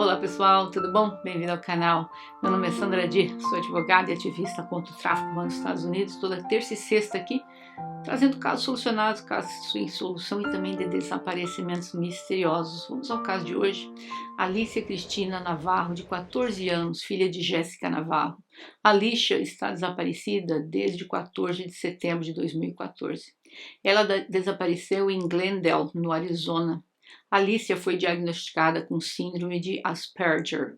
Olá pessoal, tudo bom? Bem-vindo ao canal. Meu nome é Sandra Di, sou advogada e ativista contra o tráfico humano nos Estados Unidos, toda terça e sexta aqui, trazendo casos solucionados, casos em solução e também de desaparecimentos misteriosos. Vamos ao caso de hoje. Alicia Cristina Navarro, de 14 anos, filha de Jéssica Navarro. Alicia está desaparecida desde 14 de setembro de 2014. Ela desapareceu em Glendale, no Arizona. Alicia foi diagnosticada com síndrome de Asperger.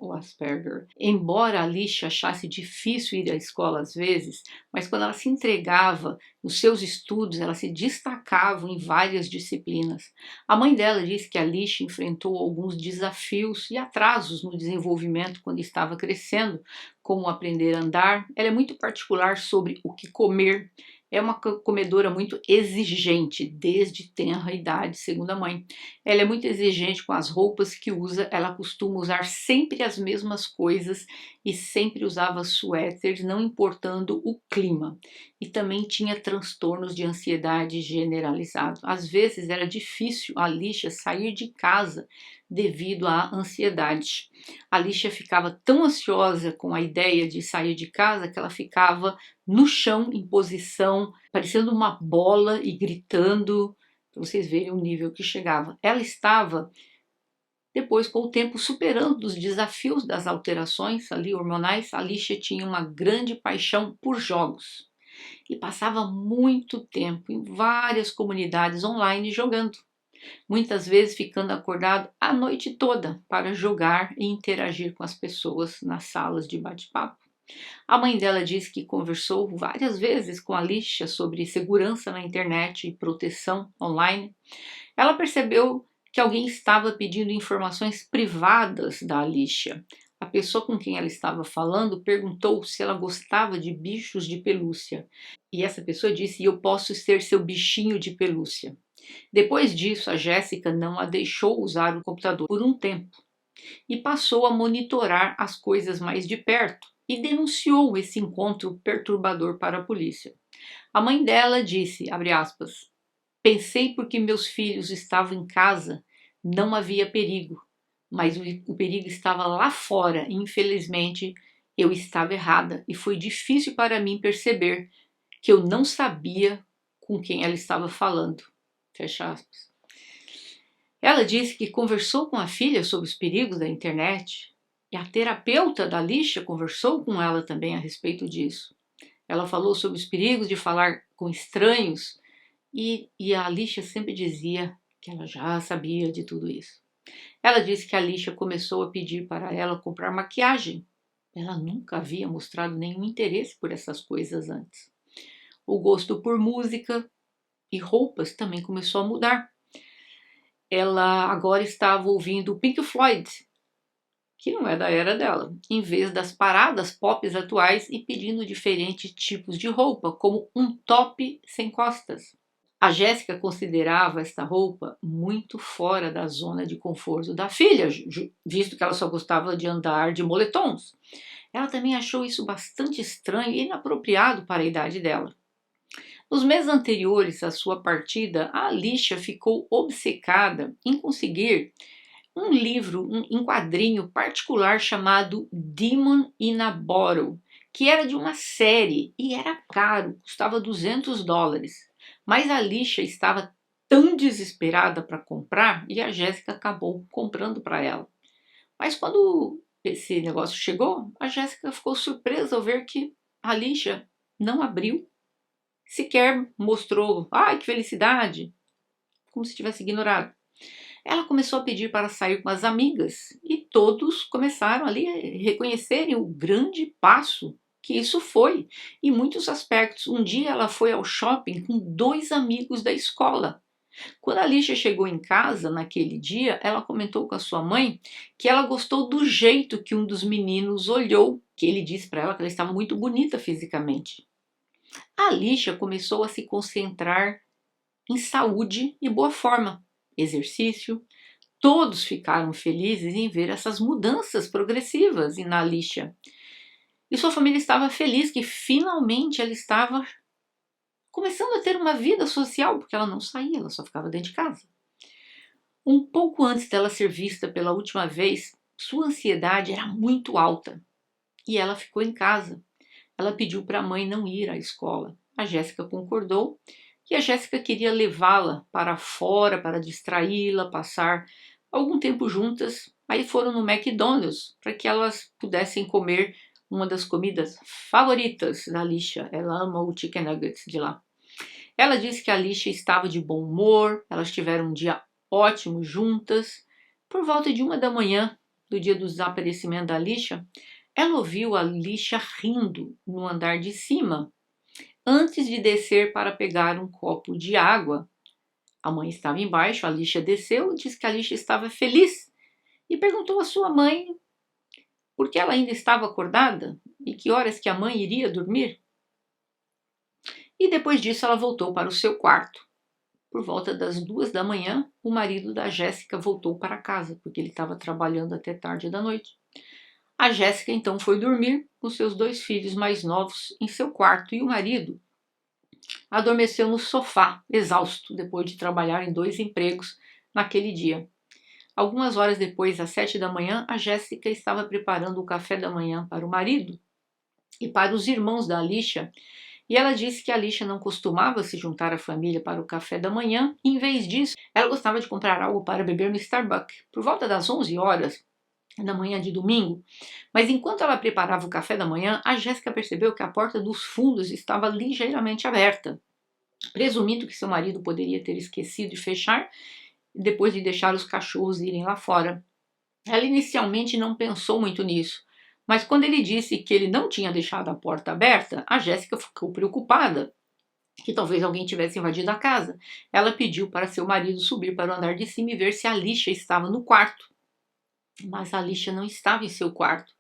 Embora Alicia achasse difícil ir à escola às vezes, mas quando ela se entregava nos seus estudos, ela se destacava em várias disciplinas. A mãe dela disse que Alicia enfrentou alguns desafios e atrasos no desenvolvimento quando estava crescendo, como aprender a andar. Ela é muito particular sobre o que comer. É uma comedora muito exigente, desde tenra idade, segundo a mãe. Ela é muito exigente com as roupas que usa, ela costuma usar sempre as mesmas coisas e sempre usava suéteres, não importando o clima. E também tinha transtornos de ansiedade generalizado. Às vezes era difícil a Alicia sair de casa devido à ansiedade. A Alicia ficava tão ansiosa com a ideia de sair de casa que ela ficava no chão, em posição, parecendo uma bola e gritando, para vocês verem o nível que chegava. Ela estava, depois, com o tempo, superando os desafios das alterações ali hormonais. A Alicia tinha uma grande paixão por jogos e passava muito tempo em várias comunidades online jogando. Muitas vezes ficando acordado a noite toda para jogar e interagir com as pessoas nas salas de bate-papo. A mãe dela disse que conversou várias vezes com a Alicia sobre segurança na internet e proteção online. Ela percebeu que alguém estava pedindo informações privadas da Alicia. A pessoa com quem ela estava falando perguntou se ela gostava de bichos de pelúcia. E essa pessoa disse: "Eu posso ser seu bichinho de pelúcia". Depois disso, a Jéssica não a deixou usar o computador por um tempo e passou a monitorar as coisas mais de perto e denunciou esse encontro perturbador para a polícia. A mãe dela disse, abre aspas, "Pensei porque meus filhos estavam em casa, não havia perigo, mas o perigo estava lá fora e infelizmente eu estava errada e foi difícil para mim perceber que eu não sabia com quem ela estava falando". Fecha aspas. Ela disse que conversou com a filha sobre os perigos da internet e a terapeuta da Alicia conversou com ela também a respeito disso. Ela falou sobre os perigos de falar com estranhos e a Alicia sempre dizia que ela já sabia de tudo isso. Ela disse que a Alicia começou a pedir para ela comprar maquiagem. Ela nunca havia mostrado nenhum interesse por essas coisas antes. O gosto por música e roupas também começou a mudar. Ela agora estava ouvindo Pink Floyd, que não é da era dela, em vez das paradas pop atuais e pedindo diferentes tipos de roupa, como um top sem costas. A Jéssica considerava esta roupa muito fora da zona de conforto da filha, visto que ela só gostava de andar de moletons. Ela também achou isso bastante estranho e inapropriado para a idade dela. Nos meses anteriores à sua partida, a Alicia ficou obcecada em conseguir um livro em quadrinho particular chamado Demon in a Bottle, que era de uma série e era caro, custava $200. Mas a Alicia estava tão desesperada para comprar e a Jéssica acabou comprando para ela. Mas quando esse negócio chegou, a Jéssica ficou surpresa ao ver que a Alicia não abriu, sequer mostrou, ai que felicidade, como se tivesse ignorado. Ela começou a pedir para sair com as amigas e todos começaram ali a reconhecerem o grande passo que isso foi, em muitos aspectos. Um dia ela foi ao shopping com 2 amigos da escola. Quando a Alicia chegou em casa naquele dia, ela comentou com a sua mãe que ela gostou do jeito que um dos meninos olhou, que ele disse para ela que ela estava muito bonita fisicamente. A Alicia começou a se concentrar em saúde e boa forma, exercício. Todos ficaram felizes em ver essas mudanças progressivas na Alicia. E sua família estava feliz que finalmente ela estava começando a ter uma vida social, porque ela não saía, ela só ficava dentro de casa. Um pouco antes dela ser vista pela última vez, Sua ansiedade era muito alta e ela ficou em casa. Ela pediu para a mãe não ir à escola. A Jéssica concordou e a Jéssica queria levá-la para fora para distraí-la, passar algum tempo juntas. Aí foram no McDonald's para que elas pudessem comer uma das comidas favoritas da Alicia. Ela ama o chicken nuggets de lá. Ela disse que a Alicia estava de bom humor, elas tiveram um dia ótimo juntas. Por volta de 1 da manhã, do dia do desaparecimento da Alicia, ela ouviu a Alicia rindo no andar de cima, antes de descer para pegar um copo de água. A mãe estava embaixo, a Alicia desceu e disse que a Alicia estava feliz e perguntou à sua mãe por que ela ainda estava acordada e que horas que a mãe iria dormir. E depois disso ela voltou para o seu quarto. Por volta das 2 da manhã, o marido da Jéssica voltou para casa, porque ele estava trabalhando até tarde da noite. A Jéssica então foi dormir com seus 2 filhos mais novos em seu quarto e o marido adormeceu no sofá, exausto, depois de trabalhar em 2 empregos naquele dia. Algumas horas depois, às 7 da manhã, a Jéssica estava preparando o café da manhã para o marido e para os irmãos da Alicia, e ela disse que a Alicia não costumava se juntar à família para o café da manhã, e em vez disso, ela gostava de comprar algo para beber no Starbucks. Por volta das 11 horas da manhã de domingo, mas enquanto ela preparava o café da manhã, a Jéssica percebeu que a porta dos fundos estava ligeiramente aberta. Presumindo que seu marido poderia ter esquecido de fechar, depois de deixar os cachorros irem lá fora. Ela inicialmente não pensou muito nisso, mas quando ele disse que ele não tinha deixado a porta aberta, a Jéssica ficou preocupada que talvez alguém tivesse invadido a casa. Ela pediu para seu marido subir para o andar de cima e ver se a Alicia estava no quarto. Mas a Alicia não estava em seu quarto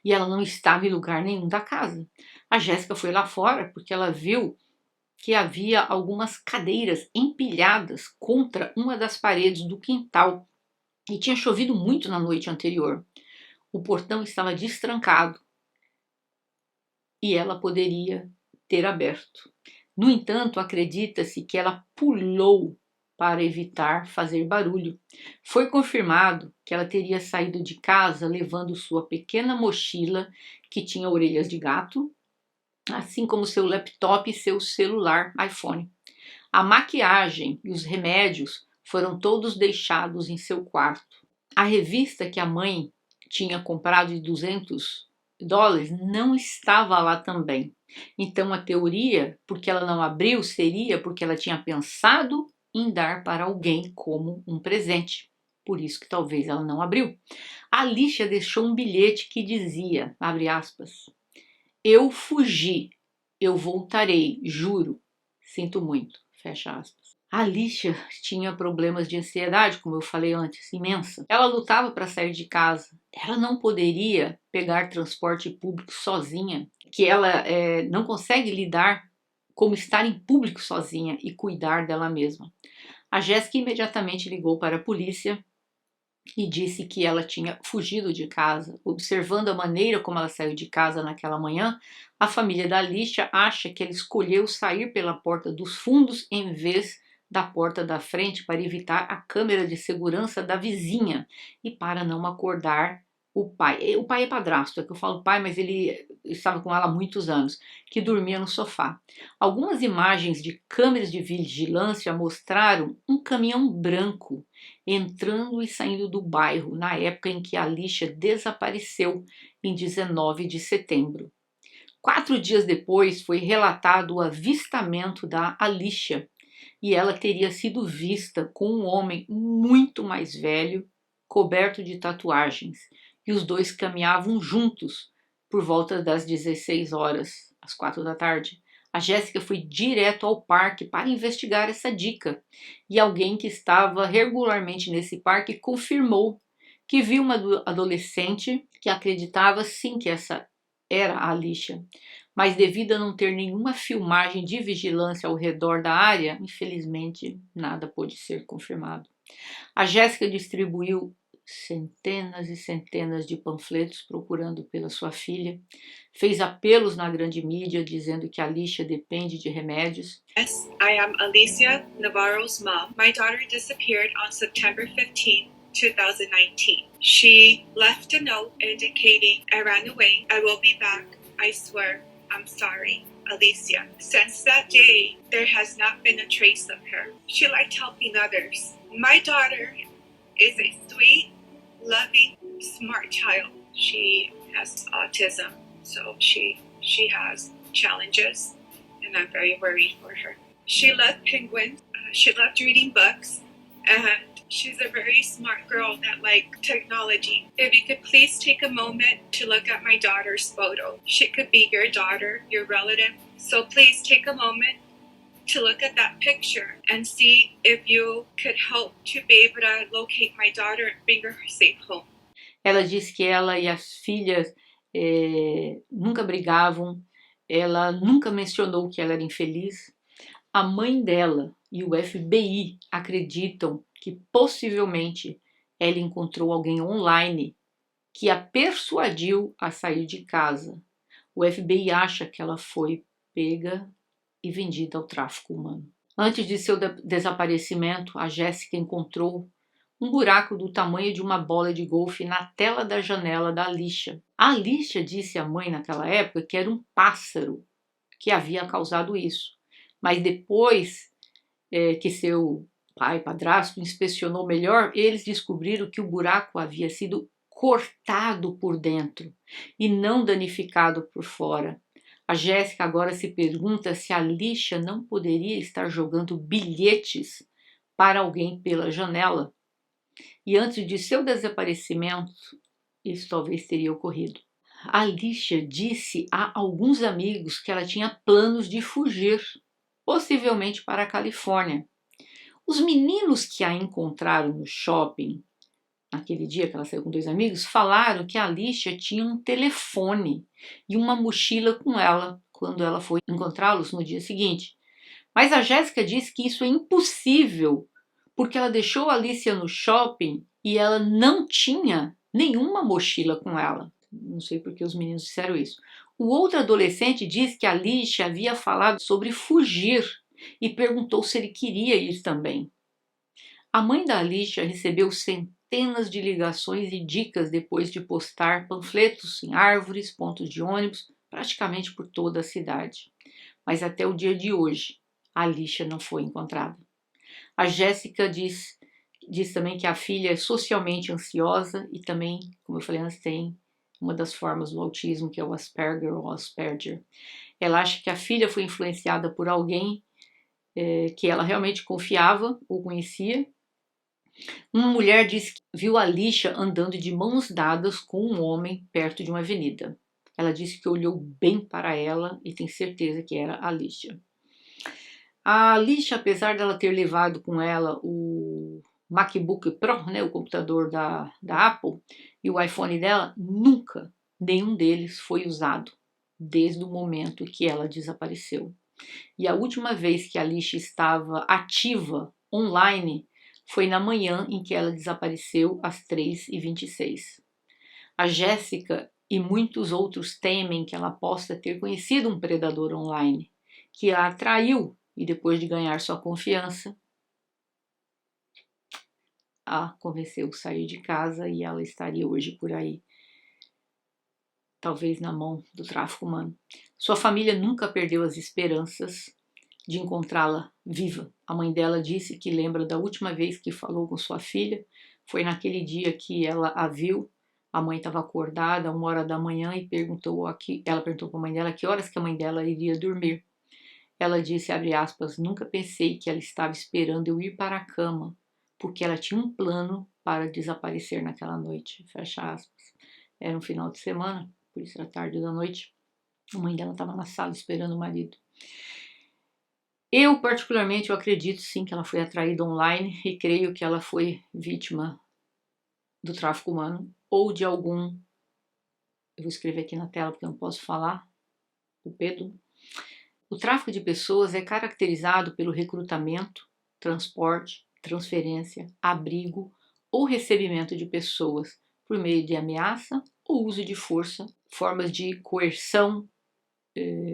e ela não estava em lugar nenhum da casa. A Jéssica foi lá fora porque ela viu que havia algumas cadeiras empilhadas contra uma das paredes do quintal e tinha chovido muito na noite anterior. O portão estava destrancado e ela poderia ter aberto. No entanto, acredita-se que ela pulou para evitar fazer barulho. Foi confirmado que ela teria saído de casa levando sua pequena mochila, que tinha orelhas de gato, assim como seu laptop e seu celular iPhone. A maquiagem e os remédios foram todos deixados em seu quarto. A revista que a mãe tinha comprado de $200 não estava lá também. Então a teoria, porque ela não abriu, seria porque ela tinha pensado em dar para alguém como um presente. Por isso que talvez ela não abriu. A Alicia deixou um bilhete que dizia, abre aspas, eu fugi, eu voltarei, juro, sinto muito, fecha aspas. A Alicia tinha problemas de ansiedade, como eu falei antes, imensa. Ela lutava para sair de casa. Ela não poderia pegar transporte público sozinha, que ela não consegue lidar como estar em público sozinha e cuidar dela mesma. A Jéssica imediatamente ligou para a polícia e disse que ela tinha fugido de casa. Observando a maneira como ela saiu de casa naquela manhã, a família da Alicia acha que ela escolheu sair pela porta dos fundos em vez da porta da frente para evitar a câmera de segurança da vizinha e para não acordar o pai. O pai é padrasto, é que eu falo pai, mas ele estava com ela há muitos anos, que dormia no sofá. Algumas imagens de câmeras de vigilância mostraram um caminhão branco entrando e saindo do bairro na época em que a Alicia desapareceu, em 19 de setembro. 4 dias depois foi relatado o avistamento da Alicia e ela teria sido vista com um homem muito mais velho, coberto de tatuagens, e os dois caminhavam juntos por volta das 16 horas, às 4 da tarde. A Jéssica foi direto ao parque para investigar essa dica e alguém que estava regularmente nesse parque confirmou que viu uma adolescente que acreditava sim que essa era a Alicia, mas devido a não ter nenhuma filmagem de vigilância ao redor da área, infelizmente nada pôde ser confirmado. A Jéssica distribuiu centenas e centenas de panfletos procurando pela sua filha, fez apelos na grande mídia dizendo que a Alicia depende de remédios. Yes, I am Alicia Navarro's mom. My daughter disappeared on September 15, 2019. She left a note indicating, "I ran away. I will be back. I swear. I'm sorry. Alicia." Since that day, there has not been a trace of her. She liked helping others. My daughter is a sweet, loving, smart child. She has autism, so she has challenges, and I'm very worried for her. She loved penguins. She loved reading books, and she's a very smart girl that liked technology. If you could please take a moment to look at my daughter's photo. She could be your daughter, your relative. So please take a moment to look at that picture and see if you could help to be able to locate my daughter and bring her safe home. Ela diz que ela e as filhas nunca brigavam, ela nunca mencionou que ela era infeliz. A mãe dela e o FBI acreditam que possivelmente ela encontrou alguém online que a persuadiu a sair de casa. O FBI acha que ela foi pega e vendida ao tráfico humano. Antes de seu desaparecimento, a Jéssica encontrou um buraco do tamanho de uma bola de golfe na tela da janela da Alicia. A Alicia disse à mãe naquela época que era um pássaro que havia causado isso. Mas depois que seu padrasto inspecionou melhor, eles descobriram que o buraco havia sido cortado por dentro e não danificado por fora. A Jéssica agora se pergunta se a Alicia não poderia estar jogando bilhetes para alguém pela janela. E antes de seu desaparecimento, isso talvez teria ocorrido. A Alicia disse a alguns amigos que ela tinha planos de fugir, possivelmente para a Califórnia. Os meninos que a encontraram no shopping, naquele dia que ela saiu com 2 amigos, falaram que a Alicia tinha um telefone e uma mochila com ela quando ela foi encontrá-los no dia seguinte. Mas a Jéssica disse que isso é impossível, porque ela deixou a Alicia no shopping e ela não tinha nenhuma mochila com ela. Não sei porque os meninos disseram isso. O outro adolescente disse que a Alicia havia falado sobre fugir e perguntou se ele queria ir também. A mãe da Alicia recebeu centenas de ligações e dicas depois de postar panfletos em árvores, pontos de ônibus, praticamente por toda a cidade. Mas até o dia de hoje, a Alicia não foi encontrada. A Jéssica diz também que a filha é socialmente ansiosa e também, como eu falei antes, tem uma das formas do autismo, que é o Asperger ou Asperger. Ela acha que a filha foi influenciada por alguém que ela realmente confiava ou conhecia. Uma mulher disse que viu a Alicia andando de mãos dadas com um homem perto de uma avenida. Ela disse que olhou bem para ela e tem certeza que era a Alicia. A Alicia, apesar dela ter levado com ela o MacBook Pro, né, o computador da Apple, e o iPhone dela, nunca nenhum deles foi usado desde o momento que ela desapareceu. E a última vez que a Alicia estava ativa online foi na manhã em que ela desapareceu às 3h26. A Jéssica e muitos outros temem que ela possa ter conhecido um predador online, que a atraiu e depois de ganhar sua confiança, a convenceu a sair de casa e ela estaria hoje por aí, talvez na mão do tráfico humano. Sua família nunca perdeu as esperanças de encontrá-la viva. A mãe dela disse que lembra da última vez que falou com sua filha, foi naquele dia que ela a viu. A mãe estava acordada, 1h da manhã, e ela perguntou para a mãe dela que horas que a mãe dela iria dormir. Ela disse, abre aspas, nunca pensei que ela estava esperando eu ir para a cama, porque ela tinha um plano para desaparecer naquela noite, fecha aspas. Era um final de semana, por isso era tarde da noite. A mãe dela estava na sala esperando o marido. Eu, particularmente, eu acredito sim que ela foi atraída online e creio que ela foi vítima do tráfico humano ou de algum, eu vou escrever aqui na tela porque eu não posso falar, o Pedro. O tráfico de pessoas é caracterizado pelo recrutamento, transporte, transferência, abrigo ou recebimento de pessoas por meio de ameaça ou uso de força, formas de coerção,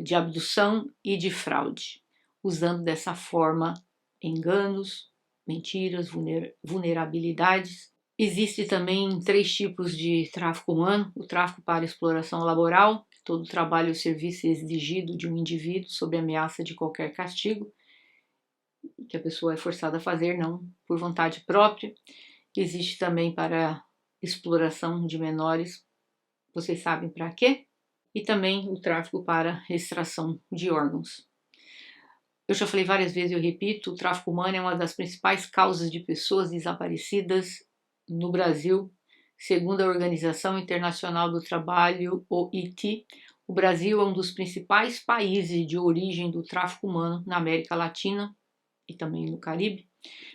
de abdução e de fraude, usando dessa forma enganos, mentiras, vulnerabilidades Existe também 3 tipos de tráfico humano: o tráfico para exploração laboral, todo trabalho ou serviço exigido de um indivíduo sob ameaça de qualquer castigo, que a pessoa é forçada a fazer, não por vontade própria. Existe também para exploração de menores, vocês sabem para quê? E também o tráfico para extração de órgãos. Eu já falei várias vezes, eu repito, o tráfico humano é uma das principais causas de pessoas desaparecidas no Brasil. Segundo a Organização Internacional do Trabalho, OIT, o Brasil é um dos principais países de origem do tráfico humano na América Latina e também no Caribe,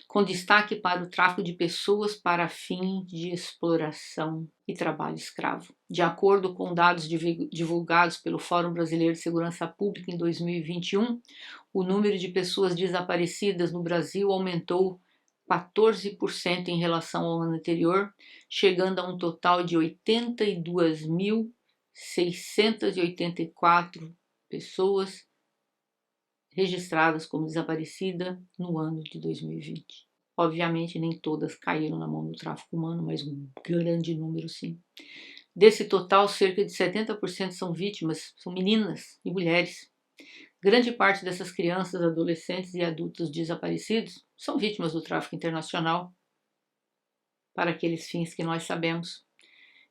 com destaque para o tráfico de pessoas para fins de exploração e trabalho escravo. De acordo com dados divulgados pelo Fórum Brasileiro de Segurança Pública em 2021, o número de pessoas desaparecidas no Brasil aumentou 14% em relação ao ano anterior, chegando a um total de 82.684 pessoas registradas como desaparecida no ano de 2020. Obviamente, nem todas caíram na mão do tráfico humano, mas um grande número sim. Desse total, cerca de 70% são vítimas, são meninas e mulheres. Grande parte dessas crianças, adolescentes e adultos desaparecidos são vítimas do tráfico internacional, para aqueles fins que nós sabemos.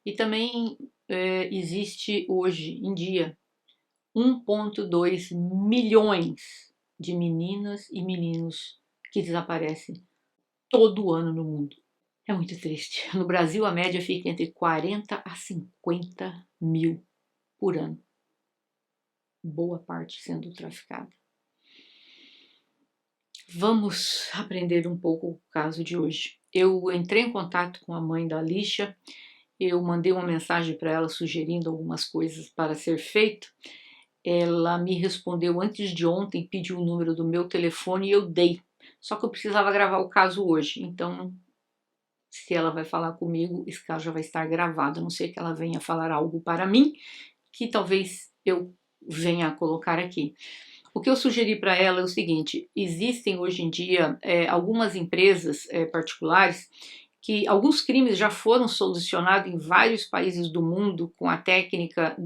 E também existe hoje em dia 1,2 milhões de meninas e meninos que desaparecem todo ano no mundo. É muito triste. No Brasil, a média fica entre 40 a 50 mil por ano. Boa parte sendo traficada. Vamos aprender um pouco o caso de hoje. Eu entrei em contato com a mãe da Alicia, eu mandei uma mensagem para ela sugerindo algumas coisas para ser feito. Ela me respondeu antes de ontem, pediu o número do meu telefone e eu dei. Só que eu precisava gravar o caso hoje, então se ela vai falar comigo, esse caso já vai estar gravado, a não ser que ela venha falar algo para mim, que talvez eu venha a colocar aqui. O que eu sugeri para ela é o seguinte: existem hoje em dia algumas empresas particulares que alguns crimes já foram solucionados em vários países do mundo com a técnica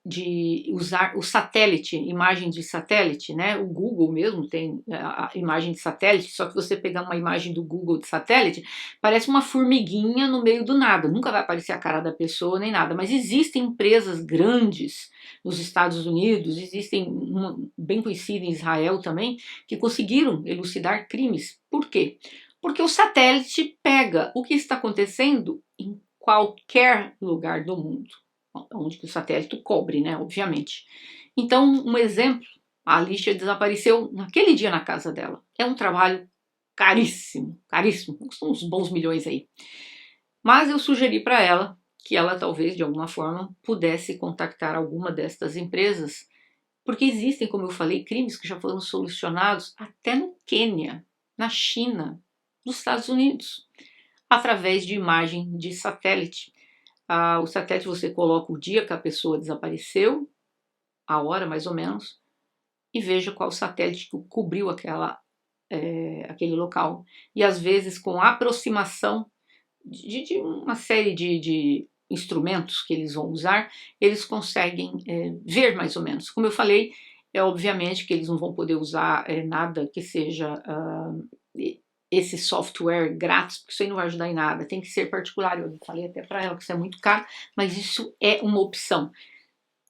de usar o satélite, imagem de satélite, né? O Google mesmo tem a imagem de satélite, só que você pegar uma imagem do Google de satélite, parece uma formiguinha no meio do nada, nunca vai aparecer a cara da pessoa nem nada, mas existem empresas grandes nos Estados Unidos, existem uma bem conhecida em Israel também, que conseguiram elucidar crimes. Por quê? Porque o satélite pega o que está acontecendo em qualquer lugar do mundo, onde que o satélite cobre, né, obviamente. Então, um exemplo, a Alicia desapareceu naquele dia na casa dela. É um trabalho caríssimo, caríssimo, são uns bons milhões aí. Mas eu sugeri para ela que ela talvez, de alguma forma, pudesse contactar alguma destas empresas, porque existem, como eu falei, crimes que já foram solucionados até no Quênia, na China, nos Estados Unidos, através de imagem de satélite. O satélite você coloca o dia que a pessoa desapareceu, a hora mais ou menos, e veja qual satélite que cobriu aquele local. E às vezes com a aproximação de uma série de instrumentos que eles vão usar, eles conseguem ver mais ou menos. Como eu falei, obviamente que eles não vão poder usar nada que seja esse software grátis, porque isso aí não vai ajudar em nada, tem que ser particular. Eu falei até para ela que isso é muito caro, mas isso é uma opção.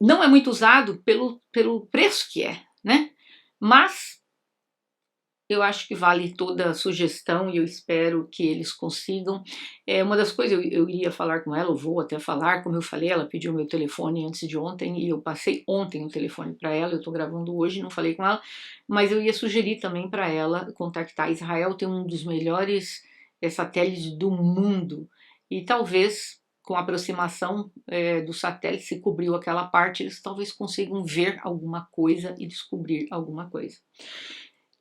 Não é muito usado pelo preço que é, né? Mas eu acho que vale toda a sugestão e eu espero que eles consigam. Uma das coisas eu iria falar com ela, eu vou até falar, como eu falei, ela pediu meu telefone antes de ontem e eu passei ontem o telefone para ela, eu estou gravando hoje, não falei com ela, mas eu ia sugerir também para ela contactar. Israel tem um dos melhores satélites do mundo e talvez com a aproximação do satélite, se cobriu aquela parte, eles talvez consigam ver alguma coisa e descobrir alguma coisa.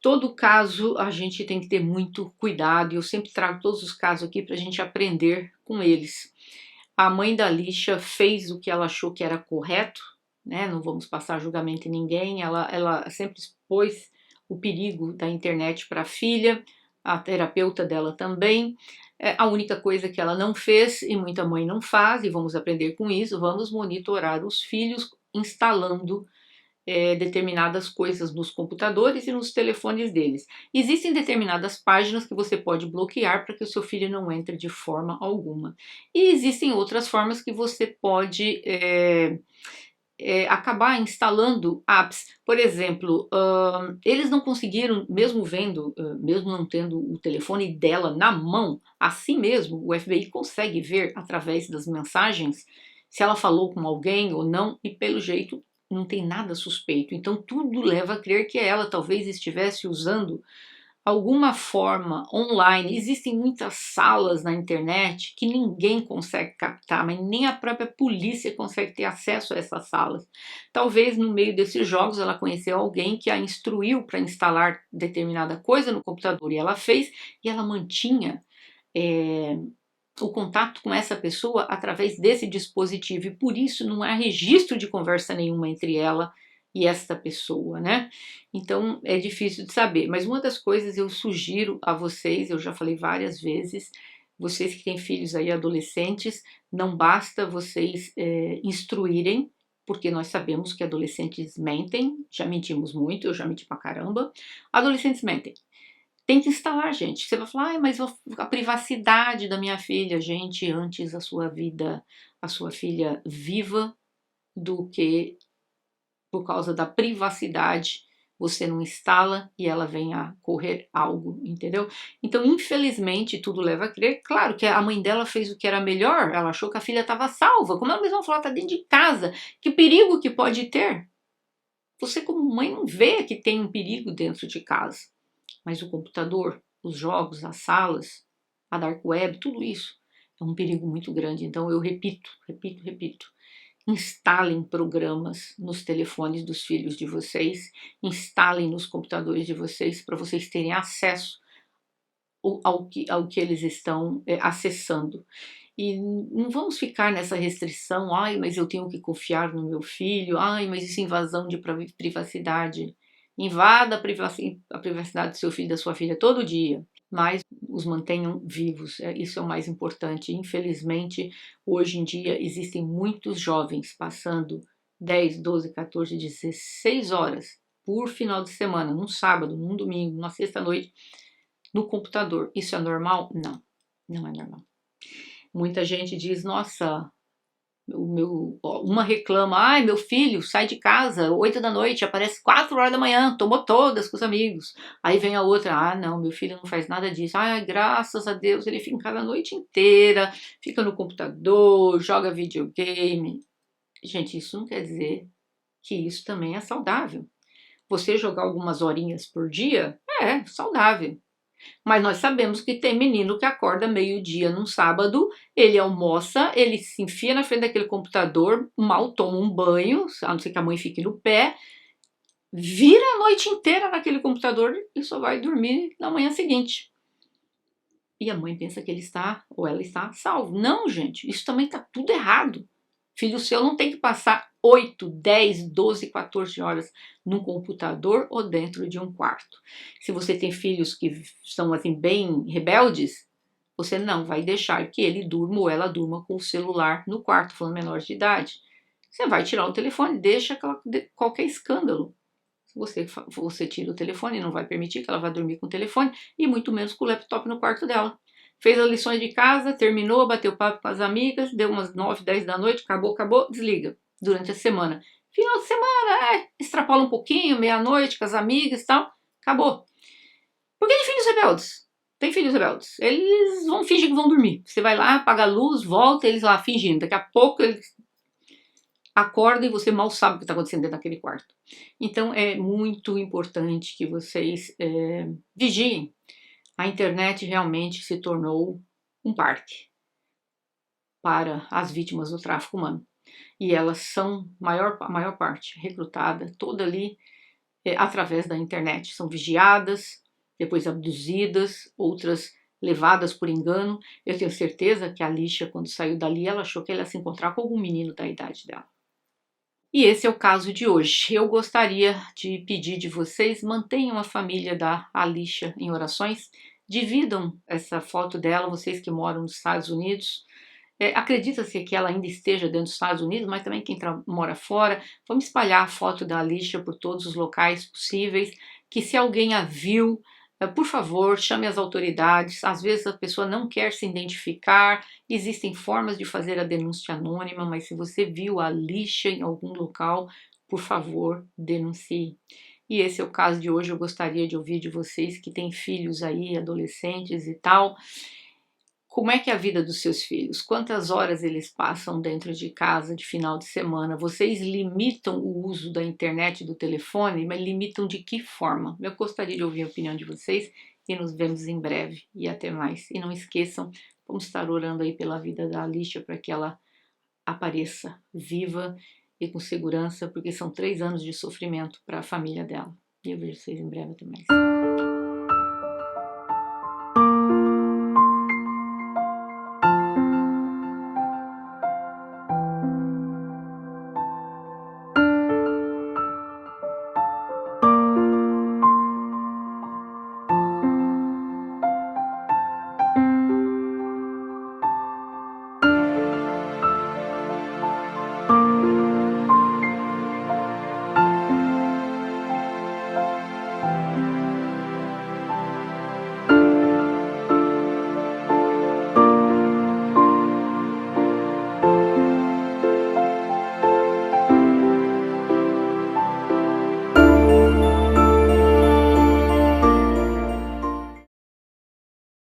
Todo caso a gente tem que ter muito cuidado e eu sempre trago todos os casos aqui para a gente aprender com eles. A mãe da Alicia fez o que ela achou que era correto, né? Não vamos passar julgamento em ninguém, ela sempre expôs o perigo da internet para a filha, a terapeuta dela também. A única coisa que ela não fez, e muita mãe não faz, e vamos aprender com isso, vamos monitorar os filhos instalando determinadas coisas nos computadores e nos telefones deles. Existem determinadas páginas que você pode bloquear para que o seu filho não entre de forma alguma. E existem outras formas que você pode acabar instalando apps. Por exemplo, eles não conseguiram, mesmo vendo, mesmo não tendo o telefone dela na mão, assim mesmo, o FBI consegue ver através das mensagens se ela falou com alguém ou não, e pelo jeito não tem nada suspeito. Então tudo leva a crer que ela talvez estivesse usando alguma forma online. Existem muitas salas na internet que ninguém consegue captar, mas nem a própria polícia consegue ter acesso a essas salas. Talvez no meio desses jogos ela conheceu alguém que a instruiu para instalar determinada coisa no computador e ela fez, e ela mantinha o contato com essa pessoa através desse dispositivo, e por isso não há registro de conversa nenhuma entre ela e esta pessoa, né? Então é difícil de saber, mas uma das coisas eu sugiro a vocês, eu já falei várias vezes, vocês que têm filhos aí adolescentes, não basta vocês instruírem, porque nós sabemos que adolescentes mentem, já mentimos muito, eu já menti pra caramba, adolescentes mentem. Tem que instalar, gente. Você vai falar, mas a privacidade da minha filha, gente, antes a sua filha viva do que por causa da privacidade você não instala e ela vem a correr algo, entendeu? Então, infelizmente, tudo leva a crer. Claro que a mãe dela fez o que era melhor, ela achou que a filha estava salva. Como ela mesma falou, está dentro de casa. Que perigo que pode ter? Você, como mãe, não vê que tem um perigo dentro de casa. Mas o computador, os jogos, as salas, a dark web, tudo isso é um perigo muito grande. Então eu repito, instalem programas nos telefones dos filhos de vocês, instalem nos computadores de vocês para vocês terem acesso ao que eles estão acessando. E não vamos ficar nessa restrição, ai, mas eu tenho que confiar no meu filho, ai, mas isso é invasão de privacidade. Invada a privacidade do seu filho e da sua filha todo dia, mas os mantenham vivos, isso é o mais importante. Infelizmente, hoje em dia existem muitos jovens passando 10, 12, 14, 16 horas por final de semana, num sábado, num domingo, numa sexta-noite, no computador. Isso é normal? Não, não é normal. Muita gente diz, nossa, uma reclama, ai, meu filho sai de casa 8 da noite, aparece 4 horas da manhã, tomou todas com os amigos. Aí vem a outra, ah, não, meu filho não faz nada disso. Ai, graças a Deus, ele fica em casa a noite inteira, fica no computador, joga videogame. Gente, isso não quer dizer que isso também é saudável. Você jogar algumas horinhas por dia é saudável. Mas nós sabemos que tem menino que acorda meio-dia num sábado, ele almoça, ele se enfia na frente daquele computador, mal toma um banho, a não ser que a mãe fique no pé, vira a noite inteira naquele computador e só vai dormir na manhã seguinte. E a mãe pensa que ele está, ou ela está salvo. Não, gente, isso também está tudo errado. Filho seu não tem que passar 8, 10, 12, 14 horas num computador ou dentro de um quarto. Se você tem filhos que são assim bem rebeldes, você não vai deixar que ele durma ou ela durma com o celular no quarto, falando menores de idade. Você vai tirar o telefone, deixa qualquer escândalo. Se você tira o telefone, não vai permitir que ela vá dormir com o telefone e muito menos com o laptop no quarto dela. Fez as lições de casa, terminou, bateu papo com as amigas, deu umas 9, 10 da noite, acabou, desliga. Durante a semana. Final de semana, extrapola um pouquinho, meia-noite com as amigas e tal, acabou. Por que tem filhos rebeldes? Tem filhos rebeldes. Eles vão fingir que vão dormir. Você vai lá, apaga a luz, volta, eles lá fingindo. Daqui a pouco eles acordam e você mal sabe o que está acontecendo dentro daquele quarto. Então é muito importante que vocês vigiem. A internet realmente se tornou um parque para as vítimas do tráfico humano. E elas são, a maior parte, recrutada toda ali através da internet. São vigiadas, depois abduzidas, outras levadas por engano. Eu tenho certeza que a Alicia, quando saiu dali, ela achou que ela ia se encontrar com algum menino da idade dela. E esse é o caso de hoje. Eu gostaria de pedir de vocês, mantenham a família da Alicia em orações. Dividam essa foto dela, vocês que moram nos Estados Unidos. Acredita-se que ela ainda esteja dentro dos Estados Unidos, mas também quem mora fora. Vamos espalhar a foto da Alicia por todos os locais possíveis, que se alguém a viu, por favor, chame as autoridades. Às vezes a pessoa não quer se identificar, existem formas de fazer a denúncia anônima, mas se você viu a Alicia em algum local, por favor, denuncie. E esse é o caso de hoje. Eu gostaria de ouvir de vocês que têm filhos aí, adolescentes e tal. Como é que é a vida dos seus filhos? Quantas horas eles passam dentro de casa de final de semana? Vocês limitam o uso da internet e do telefone, mas limitam de que forma? Eu gostaria de ouvir a opinião de vocês e nos vemos em breve. E até mais. E não esqueçam, vamos estar orando aí pela vida da Alicia para que ela apareça viva e com segurança, porque são 3 anos de sofrimento para a família dela. E eu vejo vocês em breve. Até mais.